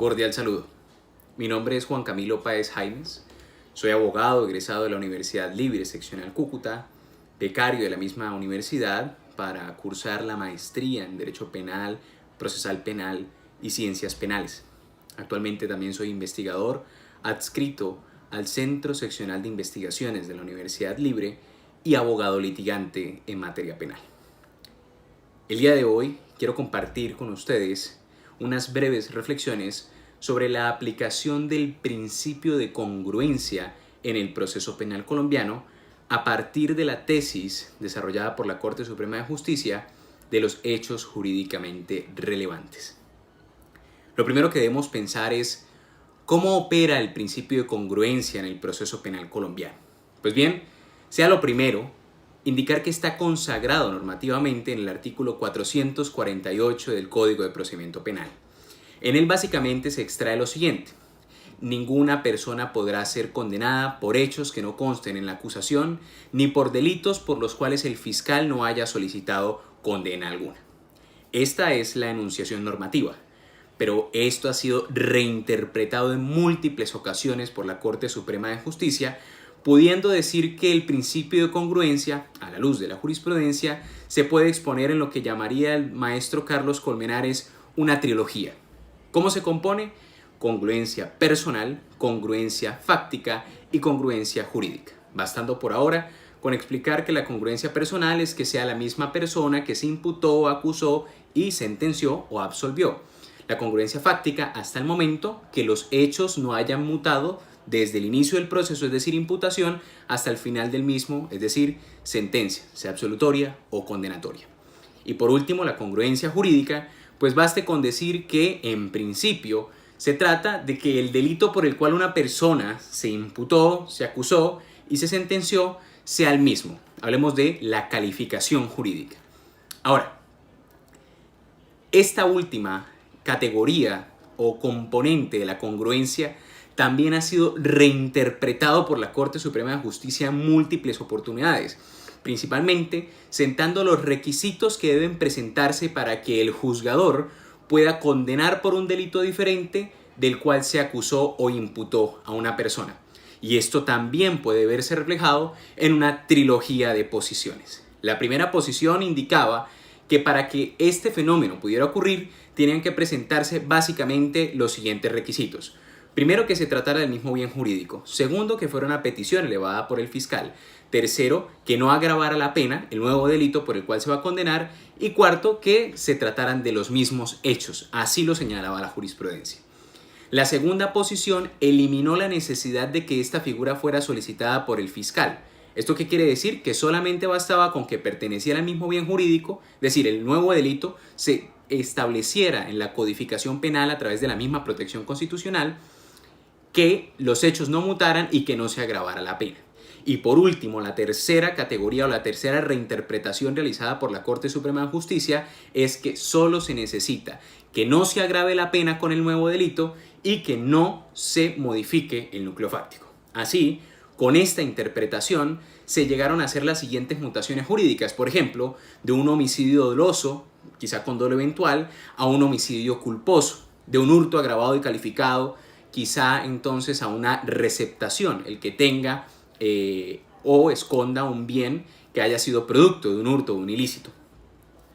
Cordial saludo. Mi nombre es Juan Camilo Páez Jaimes. Soy abogado egresado de la Universidad Libre Seccional Cúcuta, becario de la misma universidad para cursar la maestría en Derecho Penal, Procesal Penal y Ciencias Penales. Actualmente también soy investigador adscrito al Centro Seccional de Investigaciones de la Universidad Libre y abogado litigante en materia penal. El día de hoy quiero compartir con ustedes unas breves reflexiones sobre la aplicación del principio de congruencia en el proceso penal colombiano a partir de la tesis desarrollada por la Corte Suprema de Justicia de los hechos jurídicamente relevantes. Lo primero que debemos pensar es cómo opera el principio de congruencia en el proceso penal colombiano. Pues bien, sea lo primero, indicar que está consagrado normativamente en el artículo 448 del Código de Procedimiento Penal. En él básicamente se extrae lo siguiente: ninguna persona podrá ser condenada por hechos que no consten en la acusación, ni por delitos por los cuales el fiscal no haya solicitado condena alguna. Esta es la enunciación normativa, pero esto ha sido reinterpretado en múltiples ocasiones por la Corte Suprema de Justicia, pudiendo decir que el principio de congruencia, a la luz de la jurisprudencia, se puede exponer en lo que llamaría el maestro Carlos Colmenares una trilogía. ¿Cómo se compone? Congruencia personal, congruencia fáctica y congruencia jurídica. Bastando por ahora con explicar que la congruencia personal es que sea la misma persona que se imputó, acusó y sentenció o absolvió. La congruencia fáctica hasta el momento que los hechos no hayan mutado desde el inicio del proceso, es decir, imputación, hasta el final del mismo, es decir, sentencia, sea absolutoria o condenatoria. Y por último, la congruencia jurídica, pues baste con decir que, en principio, se trata de que el delito por el cual una persona se imputó, se acusó y se sentenció sea el mismo. Hablemos de la calificación jurídica. Ahora, esta última categoría o componente de la congruencia también ha sido reinterpretado por la Corte Suprema de Justicia en múltiples oportunidades, principalmente sentando los requisitos que deben presentarse para que el juzgador pueda condenar por un delito diferente del cual se acusó o imputó a una persona. Y esto también puede verse reflejado en una trilogía de posiciones. La primera posición indicaba que para que este fenómeno pudiera ocurrir, tenían que presentarse básicamente los siguientes requisitos. Primero, que se tratara del mismo bien jurídico. Segundo, que fuera una petición elevada por el fiscal. Tercero, que no agravara la pena, el nuevo delito por el cual se va a condenar. Y cuarto, que se trataran de los mismos hechos. Así lo señalaba la jurisprudencia. La segunda posición eliminó la necesidad de que esta figura fuera solicitada por el fiscal. ¿Esto qué quiere decir? Que solamente bastaba con que perteneciera al mismo bien jurídico, es decir, el nuevo delito se estableciera en la codificación penal a través de la misma protección constitucional, que los hechos no mutaran y que no se agravara la pena. Y por último, la tercera categoría o la tercera reinterpretación realizada por la Corte Suprema de Justicia es que solo se necesita que no se agrave la pena con el nuevo delito y que no se modifique el núcleo fáctico. Así, con esta interpretación se llegaron a hacer las siguientes mutaciones jurídicas, por ejemplo, de un homicidio doloso, quizá con dolo eventual, a un homicidio culposo, de un hurto agravado y calificado, quizá entonces a una receptación, el que tenga o esconda un bien que haya sido producto de un hurto o un ilícito.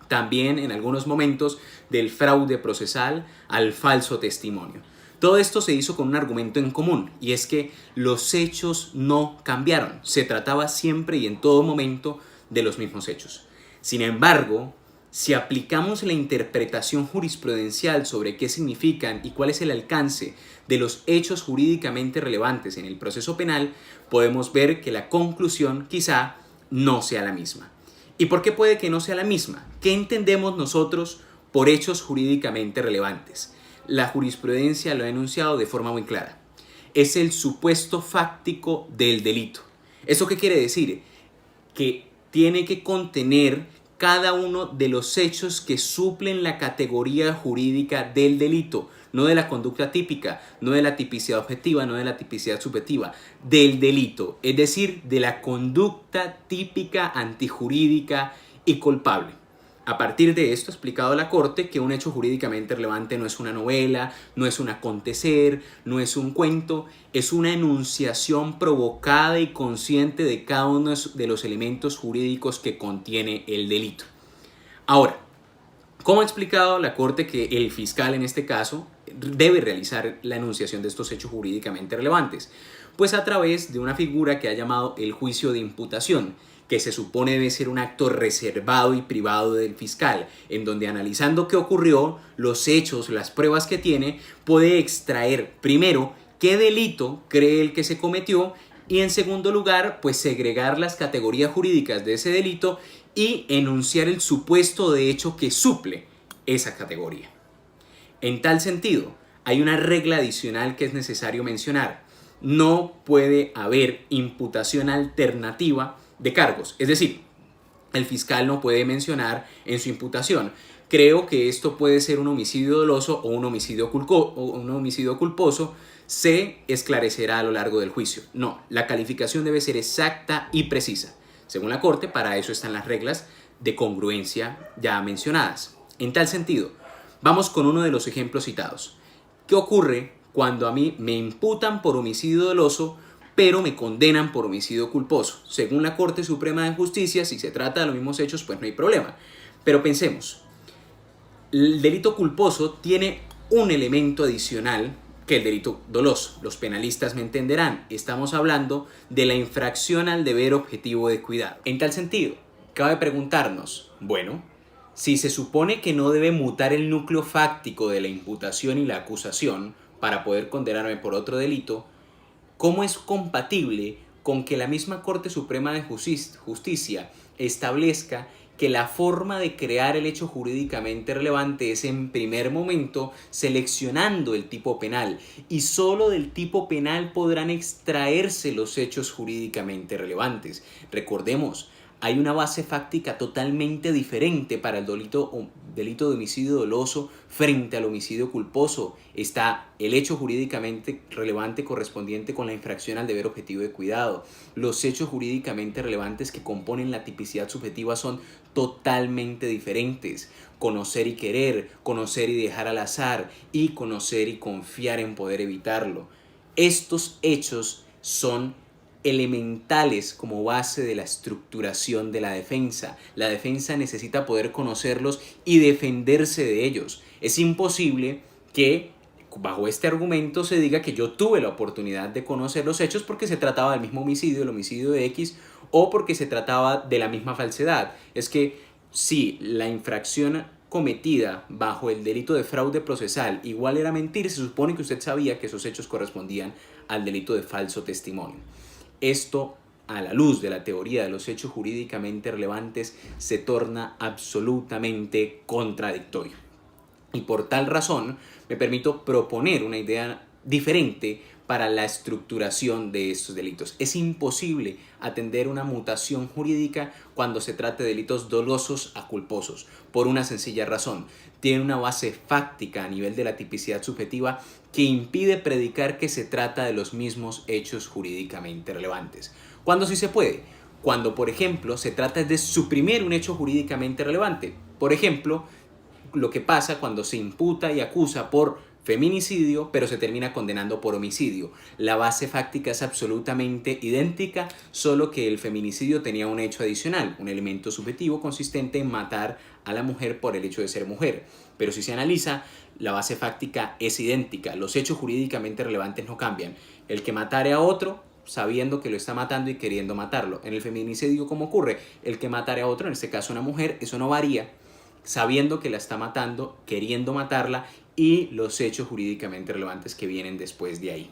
También en algunos momentos del fraude procesal al falso testimonio. Todo esto se hizo con un argumento en común, y es que los hechos no cambiaron. Se trataba siempre y en todo momento de los mismos hechos. Sin embargo, si aplicamos la interpretación jurisprudencial sobre qué significan y cuál es el alcance de los hechos jurídicamente relevantes en el proceso penal, podemos ver que la conclusión quizá no sea la misma. ¿Y por qué puede que no sea la misma? ¿Qué entendemos nosotros por hechos jurídicamente relevantes? La jurisprudencia lo ha enunciado de forma muy clara. Es el supuesto fáctico del delito. ¿Eso qué quiere decir? Que tiene que contener cada uno de los hechos que suplen la categoría jurídica del delito, no de la conducta típica, no de la tipicidad objetiva, no de la tipicidad subjetiva, del delito, es decir, de la conducta típica, antijurídica y culpable. A partir de esto ha explicado la Corte que un hecho jurídicamente relevante no es una novela, no es un acontecer, no es un cuento, es una enunciación provocada y consciente de cada uno de los elementos jurídicos que contiene el delito. Ahora, ¿cómo ha explicado la Corte que el fiscal en este caso debe realizar la enunciación de estos hechos jurídicamente relevantes? Pues a través de una figura que ha llamado el juicio de imputación, que se supone debe ser un acto reservado y privado del fiscal, en donde analizando qué ocurrió, los hechos, las pruebas que tiene, puede extraer primero qué delito cree el que se cometió y en segundo lugar, pues segregar las categorías jurídicas de ese delito y enunciar el supuesto de hecho que suple esa categoría. En tal sentido, hay una regla adicional que es necesario mencionar. No puede haber imputación alternativa de cargos. Es decir, el fiscal no puede mencionar en su imputación: creo que esto puede ser un homicidio doloso o un homicidio culposo, se esclarecerá a lo largo del juicio. No, la calificación debe ser exacta y precisa. Según la Corte, para eso están las reglas de congruencia ya mencionadas. En tal sentido, vamos con uno de los ejemplos citados. ¿Qué ocurre cuando a mí me imputan por homicidio doloso, pero me condenan por homicidio culposo? Según la Corte Suprema de Justicia, si se trata de los mismos hechos, pues no hay problema. Pero pensemos, el delito culposo tiene un elemento adicional que el delito doloso. Los penalistas me entenderán. Estamos hablando de la infracción al deber objetivo de cuidado. En tal sentido, cabe preguntarnos, bueno, si se supone que no debe mutar el núcleo fáctico de la imputación y la acusación para poder condenarme por otro delito, ¿cómo es compatible con que la misma Corte Suprema de Justicia establezca que la forma de crear el hecho jurídicamente relevante es en primer momento seleccionando el tipo penal y solo del tipo penal podrán extraerse los hechos jurídicamente relevantes? Recordemos, hay una base fáctica totalmente diferente para el delito de homicidio doloso frente al homicidio culposo. Está el hecho jurídicamente relevante correspondiente con la infracción al deber objetivo de cuidado. Los hechos jurídicamente relevantes que componen la tipicidad subjetiva son totalmente diferentes. Conocer y querer, conocer y dejar al azar, y conocer y confiar en poder evitarlo. Estos hechos son elementales como base de la estructuración de la defensa. La defensa necesita poder conocerlos y defenderse de ellos. Es imposible que bajo este argumento se diga que yo tuve la oportunidad de conocer los hechos porque se trataba del mismo homicidio, el homicidio de X, o porque se trataba de la misma falsedad. Es que si la infracción cometida bajo el delito de fraude procesal igual era mentir, se supone que usted sabía que esos hechos correspondían al delito de falso testimonio. Esto, a la luz de la teoría de los hechos jurídicamente relevantes, se torna absolutamente contradictorio. Y por tal razón, me permito proponer una idea diferente para la estructuración de estos delitos. Es imposible atender una mutación jurídica cuando se trate de delitos dolosos a culposos, por una sencilla razón: tiene una base fáctica a nivel de la tipicidad subjetiva que impide predicar que se trata de los mismos hechos jurídicamente relevantes. ¿Cuándo sí se puede? Cuando, por ejemplo, se trata de suprimir un hecho jurídicamente relevante. Por ejemplo, lo que pasa cuando se imputa y acusa por feminicidio, pero se termina condenando por homicidio. La base fáctica es absolutamente idéntica, solo que el feminicidio tenía un hecho adicional, un elemento subjetivo consistente en matar a la mujer por el hecho de ser mujer. Pero si se analiza, la base fáctica es idéntica. Los hechos jurídicamente relevantes no cambian. El que matare a otro sabiendo que lo está matando y queriendo matarlo. En el feminicidio, ¿cómo ocurre? El que matare a otro, en este caso una mujer, eso no varía, sabiendo que la está matando, queriendo matarla, y los hechos jurídicamente relevantes que vienen después de ahí.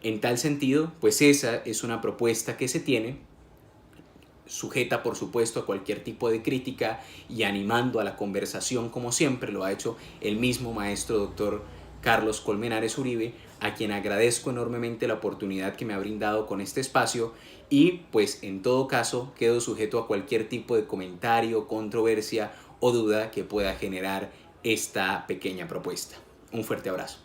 En tal sentido, pues esa es una propuesta que se tiene, sujeta por supuesto a cualquier tipo de crítica y animando a la conversación, como siempre lo ha hecho el mismo maestro doctor Carlos Colmenares Uribe, a quien agradezco enormemente la oportunidad que me ha brindado con este espacio, y pues en todo caso quedo sujeto a cualquier tipo de comentario, controversia o duda que pueda generar esta pequeña propuesta. Un fuerte abrazo.